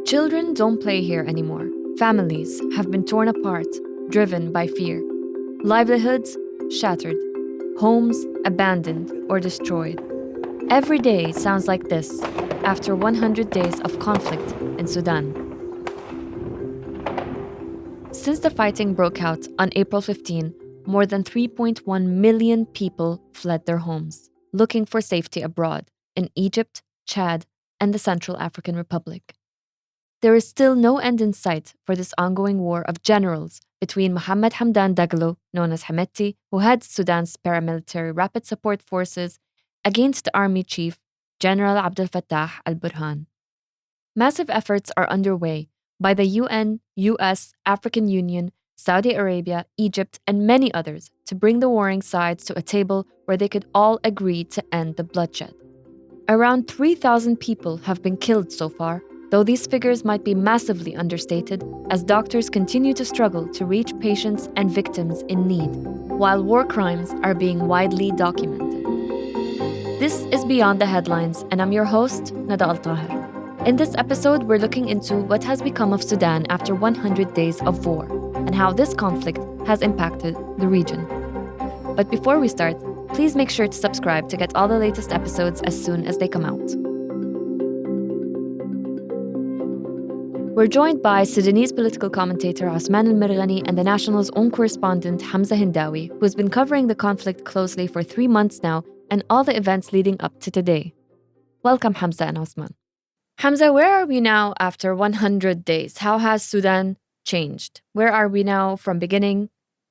Children don't play here anymore. Families have been torn apart, driven by fear. Livelihoods shattered. Homes abandoned or destroyed. Every day sounds like this after 100 days of conflict in Sudan. Since the fighting broke out on April 15, more than 3.1 million people fled their homes, looking for safety abroad in Egypt, Chad, and the Central African Republic. There is still no end in sight for this ongoing war of generals between Mohamed Hamdan Dagalo, known as Hemedti, who heads Sudan's paramilitary rapid support forces, against the army chief, General Abdel Fattah al-Burhan. Massive efforts are underway by the UN, US, African Union, Saudi Arabia, Egypt, and many others to bring the warring sides to a table where they could all agree to end the bloodshed. Around 3,000 people have been killed so far, though these figures might be massively understated as doctors continue to struggle to reach patients and victims in need, while war crimes are being widely documented. This is Beyond the Headlines, and I'm your host, Nada Al Taher. In this episode, we're looking into what has become of Sudan after 100 days of war, and how this conflict has impacted the region. But before we start, please make sure to subscribe to get all the latest episodes as soon as they come out. We're joined by Sudanese political commentator Osman al-Mirghani and the National's own correspondent Hamza Hindawi, who's been covering the conflict closely for 3 months now and all the events leading up to today. Welcome, Hamza and Osman. Hamza, where are we now after 100 days? How has Sudan changed? Where are we now from beginning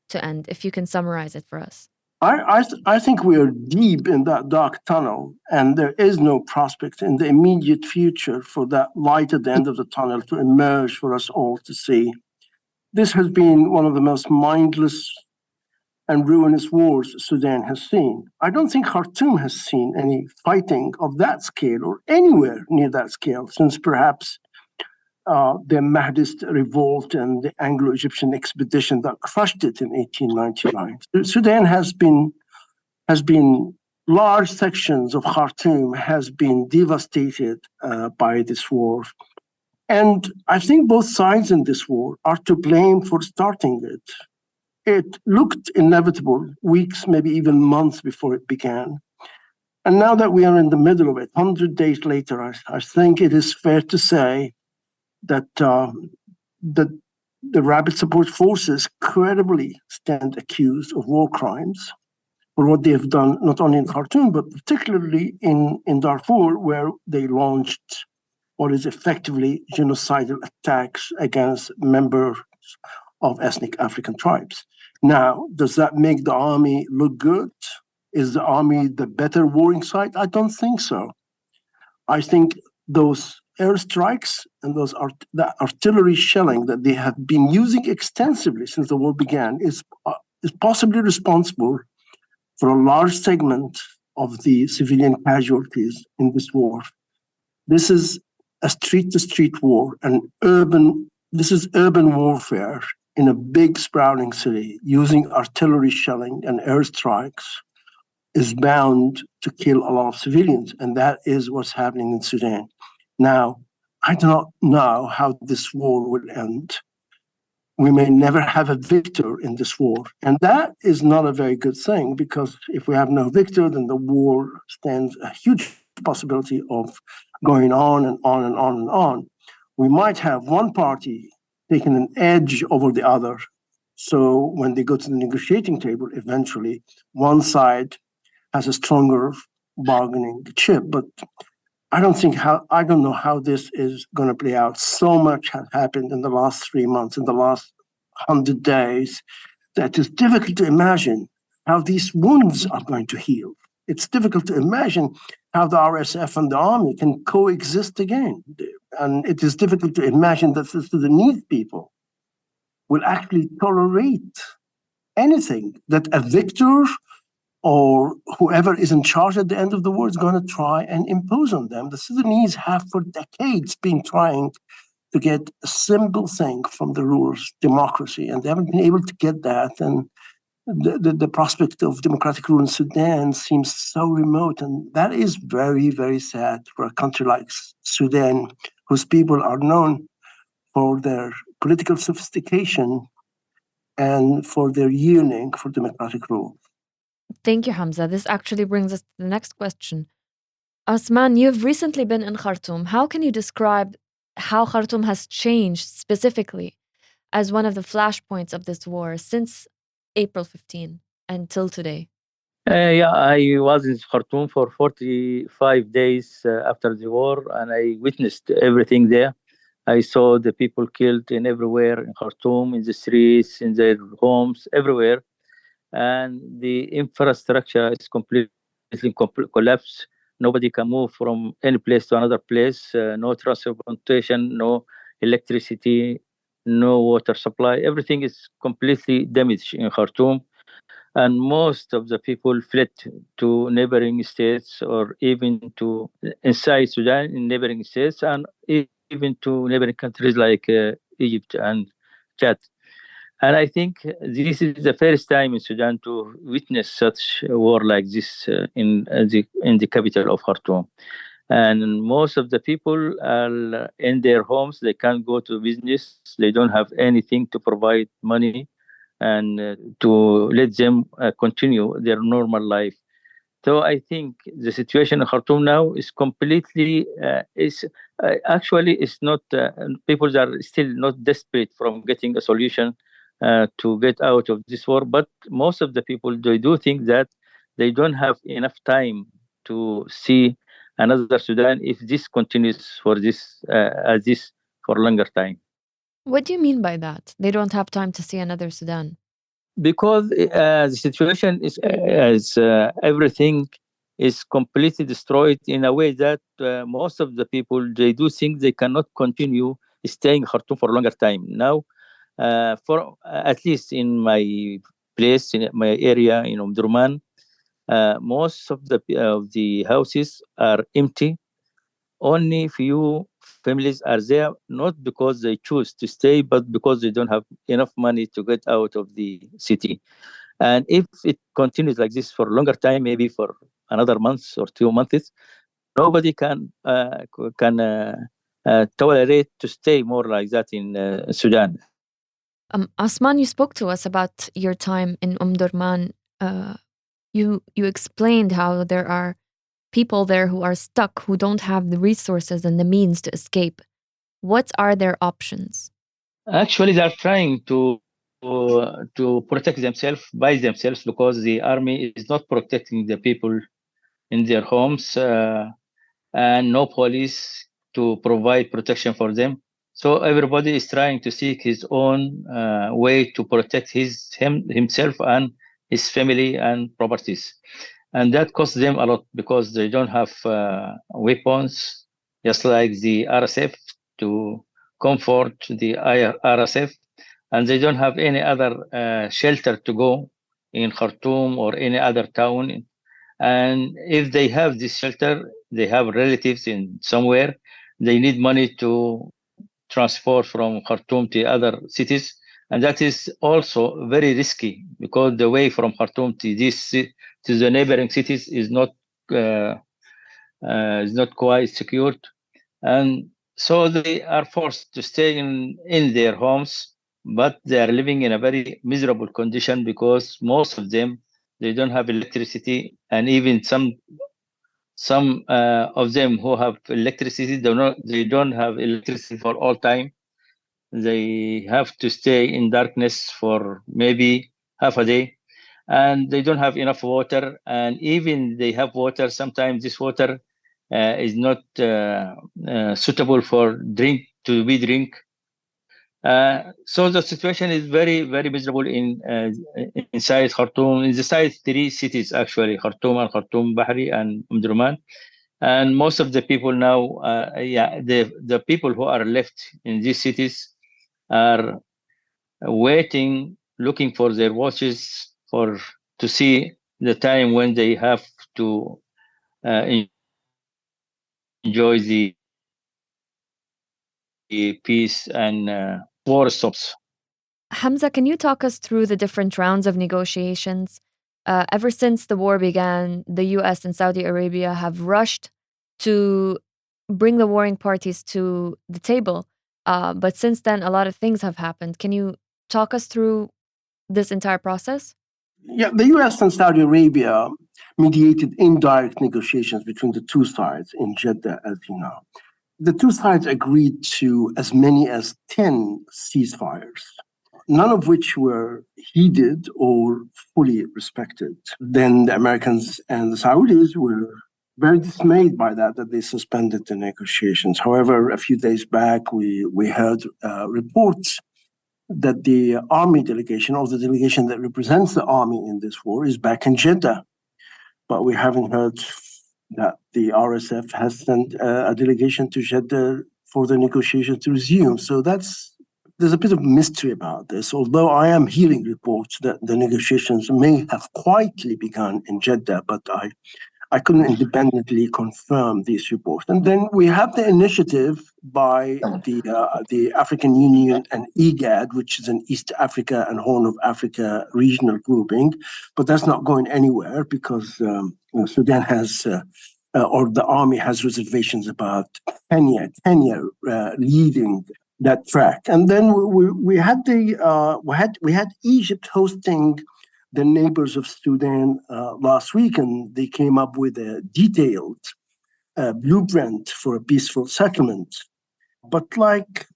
to end, if you can summarize it for us? I think we are deep in that dark tunnel, and there is no prospect in the immediate future for that light at the end of the tunnel to emerge for us all to see. This has been one of the most mindless and ruinous wars Sudan has seen. I don't think Khartoum has seen any fighting of that scale or anywhere near that scale since perhaps the Mahdist revolt and the Anglo-Egyptian expedition that crushed it in 1899. Sudan has been large sections of Khartoum has been devastated by this war. And I think both sides in this war are to blame for starting it. It looked inevitable weeks, maybe even months before it began. And now that we are in the middle of it, 100 days later, I think it is fair to say that the rapid support forces credibly stand accused of war crimes for what they have done, not only in Khartoum, but particularly in Darfur, where they launched what is effectively genocidal attacks against members of ethnic African tribes. Now, does that make the army look good? Is the army the better warring side? I don't think so. I think those airstrikes and that artillery shelling that they have been using extensively since the war began is possibly responsible for a large segment of the civilian casualties in this war. This is a street-to-street war, this is urban warfare in a big sprawling city using artillery shelling and airstrikes is bound to kill a lot of civilians, and that is what's happening in Sudan. Now, I do not know how this war will end. We may never have a victor in this war. And that is not a very good thing, because if we have no victor, then the war stands a huge possibility of going on and on and on and on. We might have one party taking an edge over the other. So when they go to the negotiating table, eventually one side has a stronger bargaining chip. But I don't know how this is going to play out. So much has happened in the last 3 months, in the last 100 days, that it's difficult to imagine how these wounds are going to heal. It's difficult to imagine how the RSF and the army can coexist again. And it is difficult to imagine that the Sudanese people will actually tolerate anything that a victor or whoever is in charge at the end of the war is going to try and impose on them. The Sudanese have for decades been trying to get a simple thing from the rulers, democracy, and they haven't been able to get that. And the prospect of democratic rule in Sudan seems so remote. And that is very, very sad for a country like Sudan, whose people are known for their political sophistication and for their yearning for democratic rule. Thank you, Hamza. This actually brings us to the next question. Osman, you've recently been in Khartoum. How can you describe how Khartoum has changed specifically as one of the flashpoints of this war since April 15 until today? Yeah, I was in Khartoum for 45 days after the war, and I witnessed everything there. I saw the people killed in everywhere in Khartoum, in the streets, in their homes, everywhere. And the infrastructure is completely collapsed. Nobody can move from any place to another place. No transportation, no electricity, no water supply. Everything is completely damaged in Khartoum, and most of the people fled to neighboring states or even to inside Sudan in neighboring states and even to neighboring countries like Egypt and Chad. And I think this is the first time in Sudan to witness such a war like this in the capital of Khartoum. And most of the people are in their homes. They can't go to business. They don't have anything to provide money and to let them continue their normal life. So I think the situation in Khartoum now is completely is actually it's not people are still not desperate from getting a solution to get out of this war, but most of the people they do think that they don't have enough time to see another Sudan if this continues for this as this for longer time. What do you mean by that? They don't have time to see another Sudan. Because the situation is everything is completely destroyed in a way that most of the people they do think they cannot continue staying in Khartoum for a longer time. Now, for at least in my place in my area in Omdurman, most of the houses are empty. Only few families are there, not because they choose to stay, but because they don't have enough money to get out of the city. And if it continues like this for a longer time, maybe for another month or 2 months, nobody can tolerate to stay more like that in Sudan. Osman, you spoke to us about your time in Durman. You explained how there are people there who are stuck, who don't have the resources and the means to escape. What are their options? Actually, they are trying to protect themselves by themselves because the army is not protecting the people in their homes. And no police to provide protection for them. So everybody is trying to seek his own way to protect himself and his family and properties, and that costs them a lot because they don't have weapons, just like the RSF to comfort the RSF, and they don't have any other shelter to go in Khartoum or any other town. And if they have this shelter, they have relatives in somewhere, they need money to transport from Khartoum to other cities. And that is also very risky because the way from Khartoum to to the neighboring cities uh, is not quite secured. And so they are forced to stay in their homes, but they are living in a very miserable condition because most of them they don't have electricity, and even some of them who have electricity they don't have electricity for all time. They have to stay in darkness for maybe half a day, and they don't have enough water. And even they have water, sometimes this water is not suitable for drink to be drink. So the situation is very, very miserable inside Khartoum, inside three cities actually, Khartoum and Khartoum Bahri and Omdurman. And most of the people now, the people who are left in these cities are waiting, looking for their watches for to see the time when they have to enjoy the peace and war stops. Hamza, can you talk us through the different rounds of negotiations? Ever since the war began, the US and Saudi Arabia have rushed to bring the warring parties to the table. But since then, a lot of things have happened. Can you talk us through this entire process? Yeah, the US and Saudi Arabia mediated indirect negotiations between the two sides in Jeddah, as you know. The two sides agreed to as many as 10 ceasefires, none of which were heeded or fully respected. Then the Americans and the Saudis were very dismayed by that they suspended the negotiations. However, a few days back, we heard reports that the army delegation, or the delegation that represents the army in this war, is back in Jeddah. But we haven't heard that the RSF has sent a delegation to Jeddah for the negotiations to resume. So there's a bit of mystery about this, although I am hearing reports that the negotiations may have quietly begun in Jeddah, but I couldn't independently confirm these reports. And then we have the initiative by the African Union and IGAD, which is an East Africa and Horn of Africa regional grouping, but that's not going anywhere because Sudan has, or the army has reservations about Kenya leading that track. And then we had Egypt hosting the neighbors of Sudan last week, and they came up with a detailed blueprint for a peaceful settlement. But like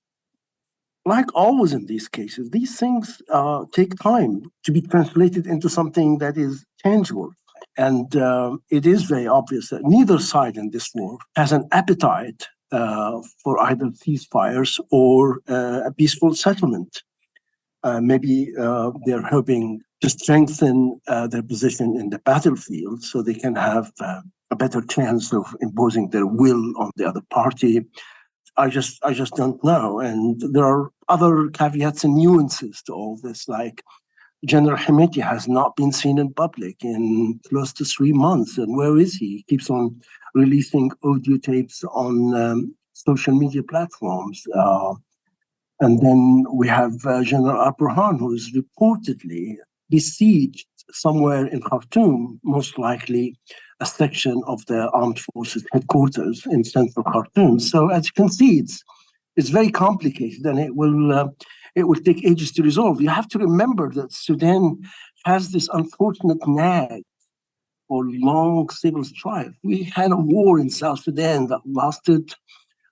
always in these cases, these things take time to be translated into something that is tangible. And it is very obvious that neither side in this war has an appetite for either ceasefires or a peaceful settlement. Maybe they're hoping to strengthen their position in the battlefield so they can have a better chance of imposing their will on the other party. I just don't know. And there are other caveats and nuances to all this, like General Hemedti has not been seen in public in close to 3 months. And where is he? He keeps on releasing audio tapes on social media platforms. And then we have General Burhan, who is reportedly besieged somewhere in Khartoum, most likely a section of the armed forces headquarters in central Khartoum. So as you can see, it's very complicated, and it will take ages to resolve. You have to remember that Sudan has this unfortunate nag for long civil strife. We had a war in South Sudan that lasted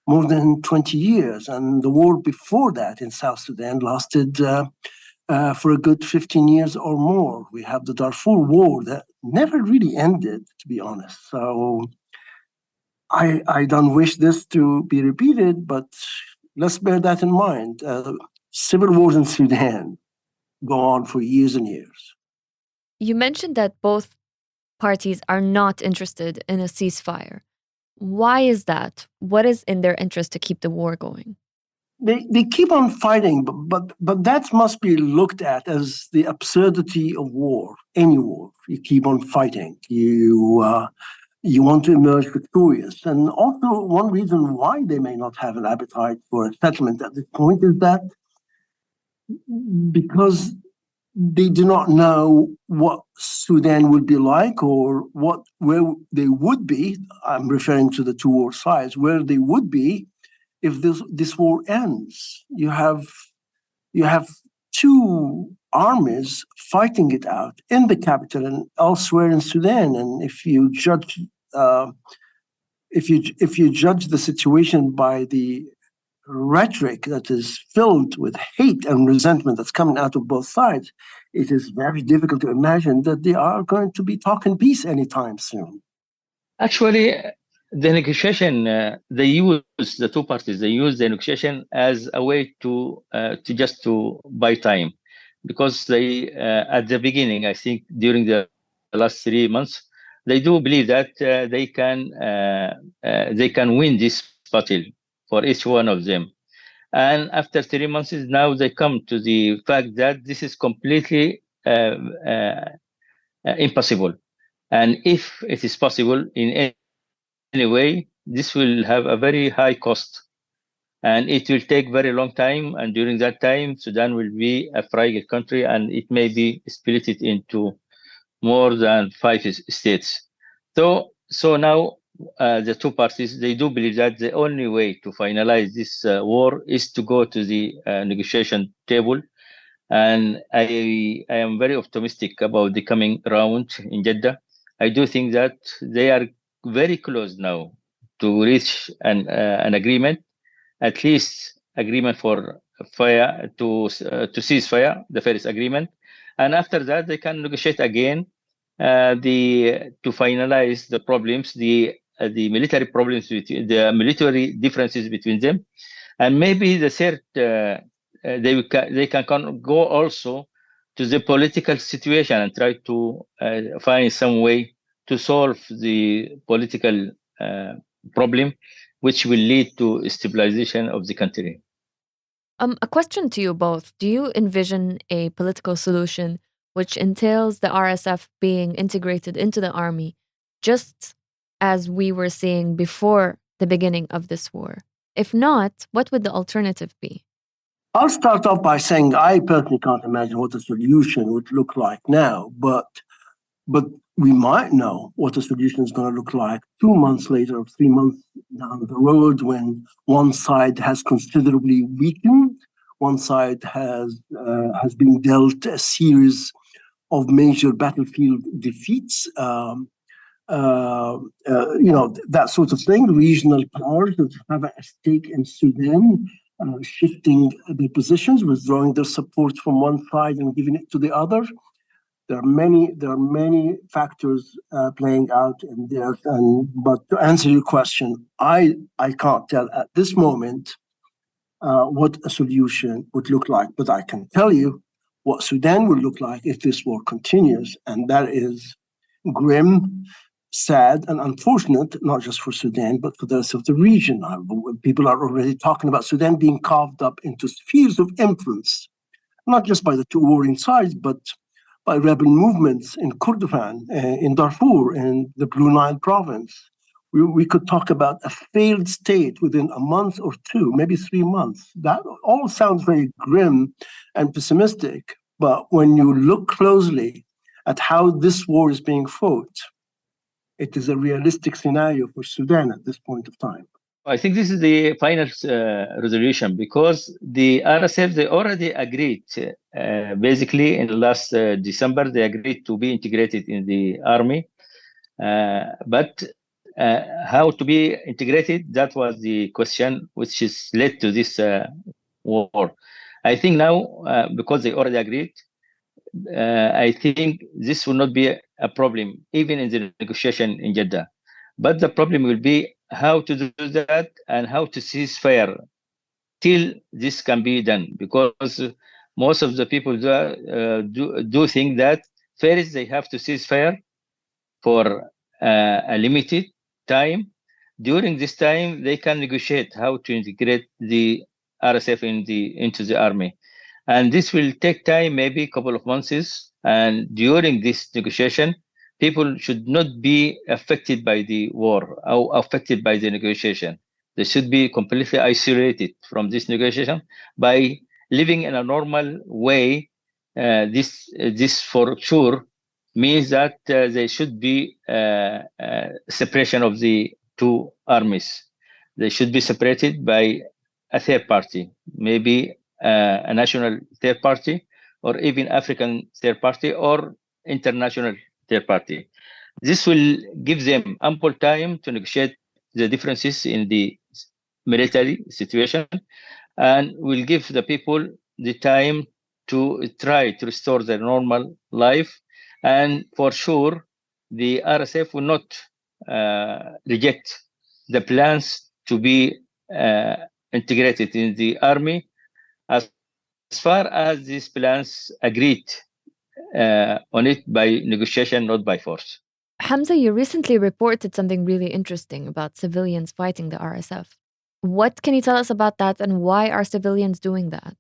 more than 20 years. And the war before that in South Sudan lasted for a good 15 years or more. We have the Darfur War that never really ended, to be honest. So I don't wish this to be repeated, but let's bear that in mind. Civil wars in Sudan go on for years and years. You mentioned that both parties are not interested in a ceasefire. Why is that? What is in their interest to keep the war going? They keep on fighting, but that must be looked at as the absurdity of war. Any war, you keep on fighting. You want to emerge victorious. And also, one reason why they may not have an appetite for a settlement at this point is that because they do not know what Sudan would be like or where they would be. I'm referring to the two war sides, where they would be if this war ends. You have two armies fighting it out in the capital and elsewhere in Sudan. And if you judge the situation by the rhetoric that is filled with hate and resentment that's coming out of both sides, it is very difficult to imagine that they are going to be talking peace anytime soon. Actually, the negotiation, the two parties, they use the negotiation as a way to buy time, because they at the beginning, I think during the last 3 months, they do believe that they can win this battle for each one of them. And after 3 months, now they come to the fact that this is completely impossible. And if it is possible in any way, this will have a very high cost. And it will take very long time. And during that time, Sudan will be a fragile country, and it may be split into more than 5 states. So now the two parties, they do believe that the only way to finalize this war is to go to the negotiation table. And I am very optimistic about the coming round in Jeddah. I do think that they are very close now to reach an agreement, at least agreement for fire to cease fire, the first agreement, and after that they can negotiate again to finalize the problems, the military problems between the military differences between them, and maybe the third they can go also to the political situation and try to find some way to solve the political problem, which will lead to stabilization of the country. A question to you both. Do you envision a political solution which entails the RSF being integrated into the army, just as we were seeing before the beginning of this war? If not, what would the alternative be? I'll start off by saying I personally can't imagine what the solution would look like now, but we might know what the solution is going to look like 2 months later or 3 months down the road, when one side has considerably weakened, one side has been dealt a series of major battlefield defeats, that sort of thing. Regional powers that have a stake in Sudan, shifting their positions, withdrawing their support from one side and giving it to the other. There are many factors playing out in there. But to answer your question, I can't tell at this moment what a solution would look like. But I can tell you what Sudan will look like if this war continues, and that is grim, sad, and unfortunate, not just for Sudan, but for the rest of the region. People are already talking about Sudan being carved up into spheres of influence, not just by the two warring sides, but by rebel movements in Kurdistan, in Darfur, in the Blue Nile province. We could talk about a failed state within a month or two, maybe 3 months. That all sounds very grim and pessimistic, but when you look closely at how this war is being fought, it is a realistic scenario for Sudan at this point of time. I think this is the final resolution, because the RSF, they already agreed, basically in last December, they agreed to be integrated in the army. But how to be integrated, that was the question which is led to this war. I think now, because they already agreed, I think this will not be a problem, even in the negotiation in Jeddah. But the problem will be how to do that and how to cease fire till this can be done, because most of the people do think that first they have to cease fire for a limited time. During this time, they can negotiate how to integrate the RSF into the army. And this will take time, maybe a couple of months. And during this negotiation, people should not be affected by the war or affected by the negotiation. They should be completely isolated from this negotiation by living in a normal way. This for sure means that there should be separation of the two armies. They should be separated by a third party, maybe a national third party, or even African third party, or international third party. This will give them ample time to negotiate the differences in the military situation, and will give the people the time to try to restore their normal life. And for sure, the RSF will not reject the plans to be integrated in the army, as far as these plans agreed on it by negotiation, not by force. Hamza, you recently reported something really interesting about civilians fighting the RSF. What can you tell us about that, and why are civilians doing that?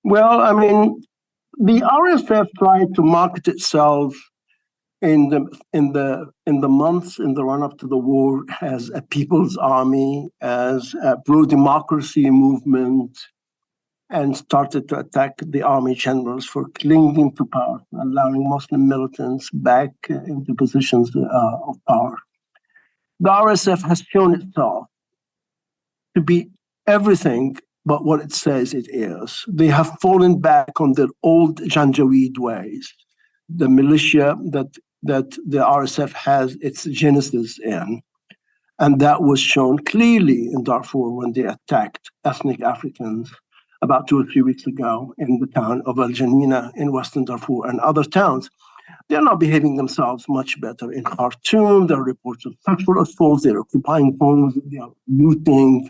Well, I mean, the RSF tried to market itself in the months in the run-up to the war as a people's army, as a pro-democracy movement, and started to attack the army generals for clinging to power, allowing Muslim militants back into positions of power. The RSF has shown itself to be everything but what it says it is. They have fallen back on their old Janjaweed ways, the militia that the RSF has its genesis in. And that was shown clearly in Darfur when they attacked ethnic Africans about 2 or 3 weeks ago in the town of Al Janina in Western Darfur and other towns. They're not behaving themselves much better in Khartoum. There are reports of sexual assaults. They're occupying homes. They are looting.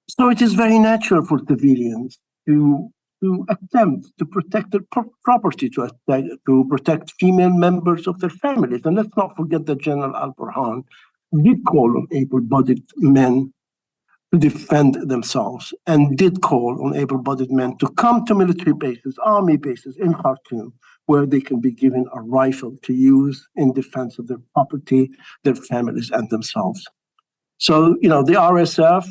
So it is very natural for civilians to attempt to protect their property, to protect female members of their families. And let's not forget that General Al Burhan did call on able-bodied men to defend themselves and did call on able-bodied men to come to military bases, army bases in Khartoum, where they can be given a rifle to use in defense of their property, their families, and themselves. So, the RSF,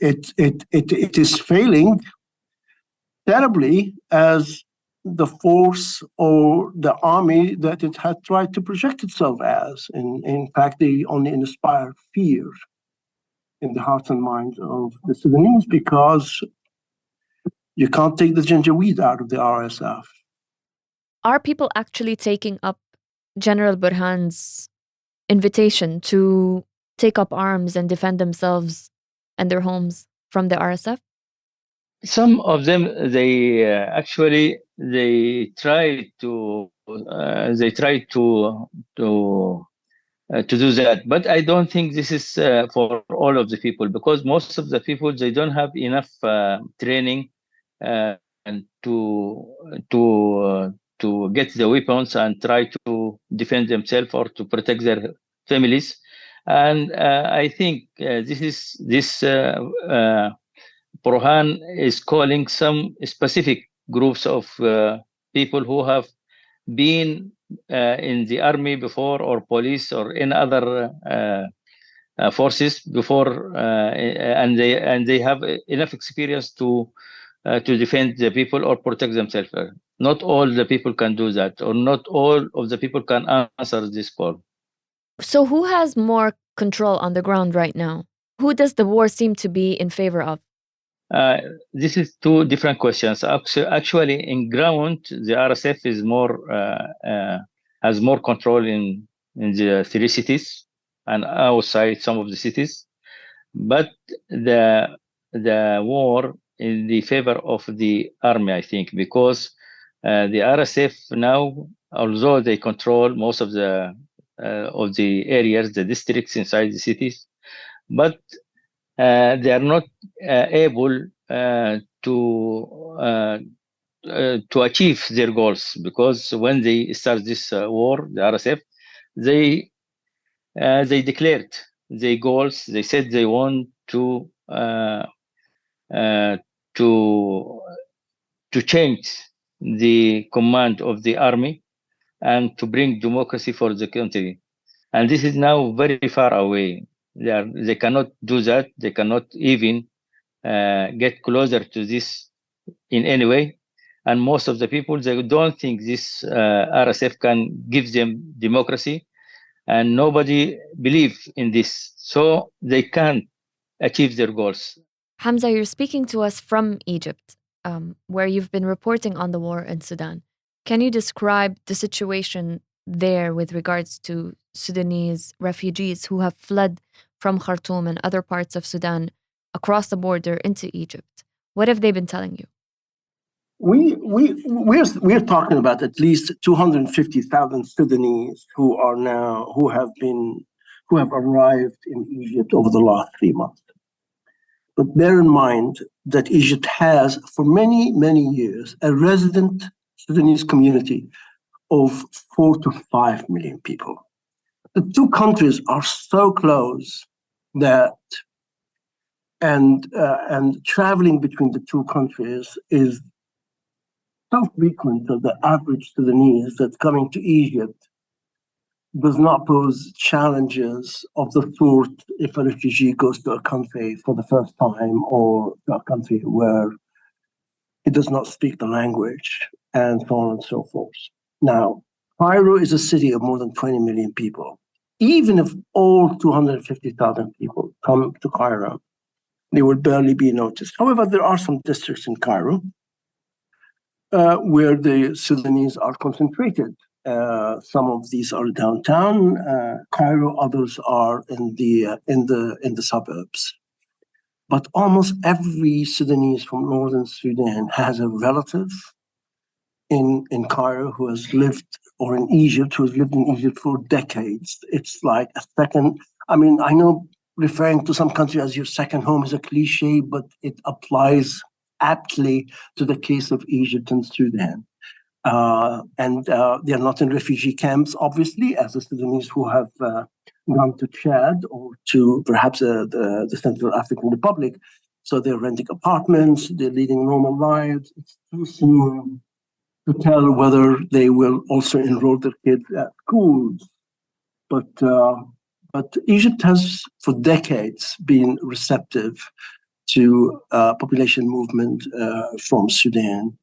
it is failing terribly as the force or the army that it had tried to project itself as. In fact, they only inspire fear in the hearts and minds of the Sudanese because you can't take the Janjaweed out of the RSF. Are people actually taking up General Burhan's invitation to take up arms and defend themselves and their homes from the RSF? Some of them, they try to do that, but I don't think this is for all of the people, because most of the people, they don't have enough training and to get the weapons and try to defend themselves or to protect their families. And I think this Burhan is calling some specific groups of people who have been in the army before, or police, or in other forces before, and they have enough experience to defend the people or protect themselves. Not all the people can do that, or not all of the people can answer this call. So who has more control on the ground right now? Who does the war seem to be in favor of? This is two different questions. Actually, in ground, the RSF is has more control in the 3 cities and outside some of the cities, but the war in the favor of the army, I think, because the RSF now, although they control most of the areas, the districts inside the cities, but they are not able to achieve their goals, because when they start this war, the RSF, they declared their goals. They said they want to change the command of the army and to bring democracy for the country. And this is now very far away. They cannot do that. They cannot even get closer to this in any way. And most of the people, they don't think this RSF can give them democracy, and nobody believes in this. So they can't achieve their goals. Hamza, you're speaking to us from Egypt, where you've been reporting on the war in Sudan. Can you describe the situation there with regards to Sudanese refugees who have fled from Khartoum and other parts of Sudan across the border into Egypt? What have they been telling you? We're talking about at least 250,000 Sudanese who have arrived in Egypt over the last 3 months. But bear in mind that Egypt has, for many, many years, a resident Sudanese community of 4 to 5 million people. The two countries are so close that, and traveling between the two countries is so frequent that the average Sudanese that's coming to Egypt does not pose challenges of the sort if a refugee goes to a country for the first time, or to a country where he does not speak the language, and so on and so forth. Now, Cairo is a city of more than 20 million people. even if all 250,000 people come to Cairo, they will barely be noticed. However, there are some districts in Cairo where the Sudanese are concentrated. Some of these are downtown Cairo, others are in the suburbs. But almost every Sudanese from northern Sudan has a relative in Cairo who has lived, or in Egypt, who has lived in Egypt for decades. It's like a second. I mean, I know referring to some country as your second home is a cliche, but it applies aptly to the case of Egypt and Sudan. And they are not in refugee camps, obviously, as the Sudanese who have gone to Chad or to perhaps the Central African Republic. So they're renting apartments, they're leading normal lives. It's too soon to tell whether they will also enroll their kids at schools. But Egypt has, for decades, been receptive to population movement from Sudan.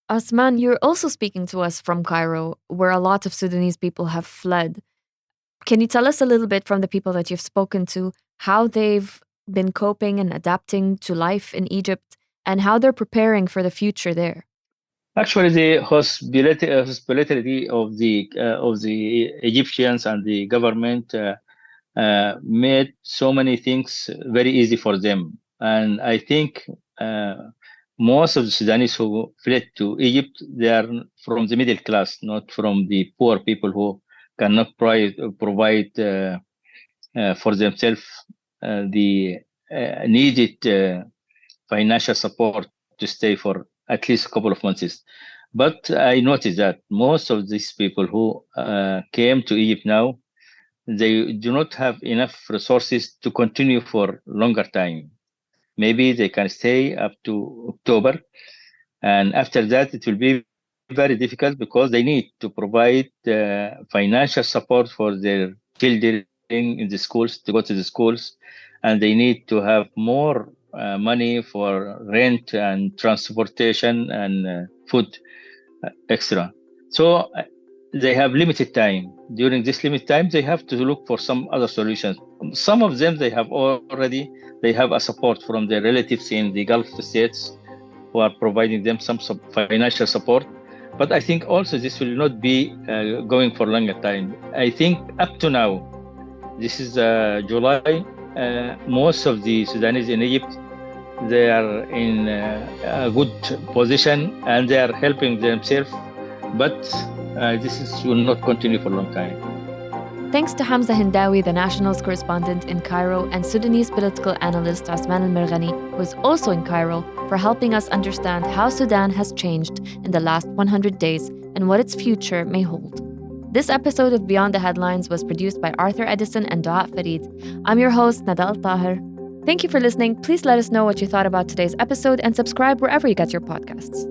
Osman, you're also speaking to us from Cairo, where a lot of Sudanese people have fled. Can you tell us a little bit from the people that you've spoken to how they've been coping and adapting to life in Egypt and how they're preparing for the future there? Actually, the hospitality of the Egyptians and the government made so many things very easy for them, and I think most of the Sudanese who fled to Egypt, they are from the middle class, not from the poor people who cannot provide for themselves the needed financial support to stay for at least a couple of months. But I noticed that most of these people who came to Egypt now, they do not have enough resources to continue for longer time. Maybe they can stay up to October, and after that it will be very difficult because they need to provide financial support for their children in the schools, to go to the schools, and they need to have more money for rent and transportation and food extra. So they have limited time. During this limited time, they have to look for some other solutions. Some of them they have a support from their relatives in the Gulf states who are providing them some financial support. But I think also this will not be going for longer time. I think up to now, this is July, most of the Sudanese in Egypt, they are in a good position and they are helping themselves. But this will not continue for a long time. Thanks to Hamza Hindawi, the Nationals correspondent in Cairo, and Sudanese political analyst Osman al-Mirghani, who is also in Cairo, for helping us understand how Sudan has changed in the last 100 days and what its future may hold. This episode of Beyond the Headlines was produced by Arthur Edison and Dua Farid. I'm your host, Nada Al Taher. Thank you for listening. Please let us know what you thought about today's episode and subscribe wherever you get your podcasts.